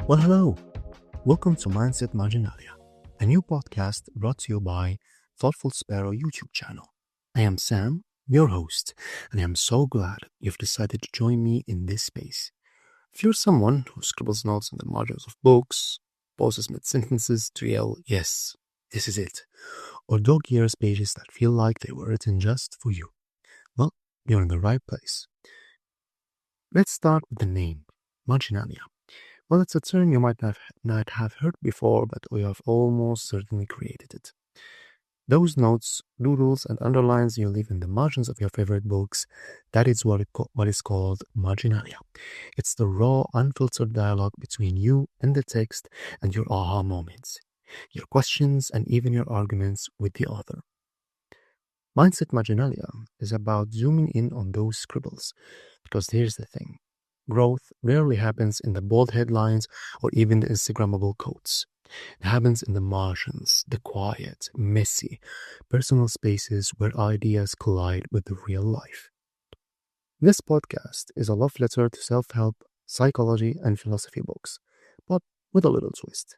Well, hello. Welcome to Mindset Marginalia, a new podcast brought to you by Thoughtful Sparrow YouTube channel. I am Sam, your host, and I am so glad you've decided to join me in this space. If you're someone who scribbles notes in the margins of books, pauses mid-sentences to yell, "Yes, this is it," or dog-ears pages that feel like they were written just for you, well, you're in the right place. Let's start with the name, Marginalia. Well, it's a term you might not have heard before, but we have almost certainly created it. Those notes, doodles, and underlines you leave in the margins of your favorite books, that is what is called marginalia. It's the raw, unfiltered dialogue between you and the text and your aha moments, your questions, and even your arguments with the author. Mindset Marginalia is about zooming in on those scribbles, because here's the thing. Growth rarely happens in the bold headlines or even the Instagrammable quotes. It happens in the margins, the quiet, messy, personal spaces where ideas collide with the real life. This podcast is a love letter to self-help, psychology, and philosophy books, but with a little twist.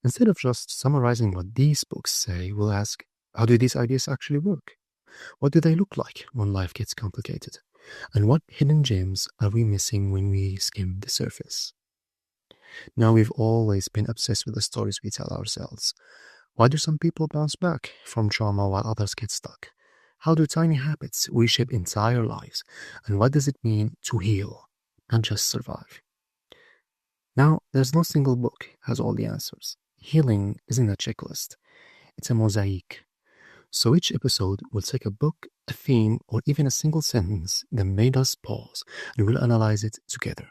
Instead of just summarizing what these books say, we'll ask, how do these ideas actually work? What do they look like when life gets complicated? And what hidden gems are we missing when we skim the surface? Now, we've always been obsessed with the stories we tell ourselves. Why do some people bounce back from trauma while others get stuck? How do tiny habits reshape entire lives? And what does it mean to heal, not just survive? Now, there's no single book has all the answers. Healing isn't a checklist. It's a mosaic. So each episode will take a book, a theme, or even a single sentence that made us pause, and we'll analyze it together.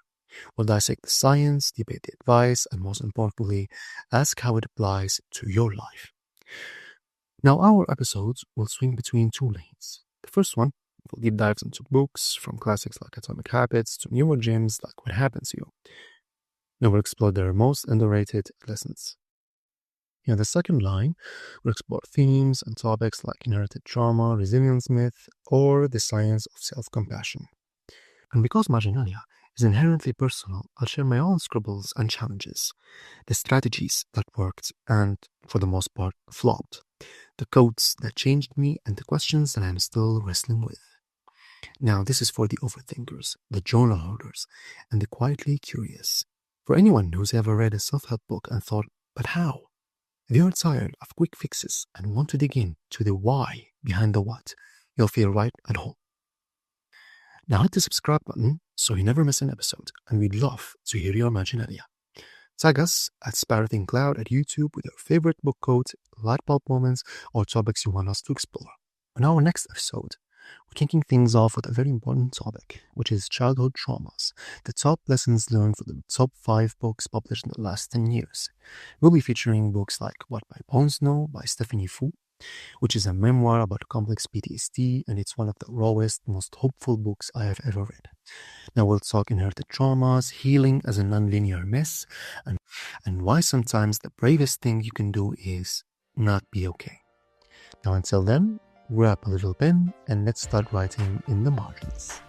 We'll dissect the science, debate the advice, and most importantly, ask how it applies to your life. Now, our episodes will swing between two lanes. The first one will deep dives into books, from classics like Atomic Habits to newer gems like What Happened to You. Now, we'll explore their most underrated lessons. In the second line, we'll explore themes and topics like inherited trauma, resilience myth, or the science of self-compassion. And because Marginalia is inherently personal, I'll share my own scribbles and challenges, the strategies that worked and, for the most part, flopped, the quotes that changed me, and the questions that I'm still wrestling with. Now, this is for the overthinkers, the journal holders, and the quietly curious. For anyone who's ever read a self-help book and thought, but how? If you're tired of quick fixes and want to dig in to the why behind the what, you'll feel right at home. Now hit the subscribe button so you never miss an episode, and we'd love to hear your marginalia. Tag us at SparrowThinkCloud at YouTube with your favorite book quote, light bulb moments, or topics you want us to explore. On our next episode, we're kicking things off with a very important topic, which is childhood traumas, the top lessons learned for the top 5 books published in the last 10 years. We'll be featuring books like What My Bones Know by Stephanie Fu, which is a memoir about complex PTSD, and it's one of the rawest, most hopeful books I have ever read. Now we'll talk inherited traumas, healing as a nonlinear mess, and why sometimes the bravest thing you can do is not be okay. Now until then, grab a little pen and let's start writing in the margins.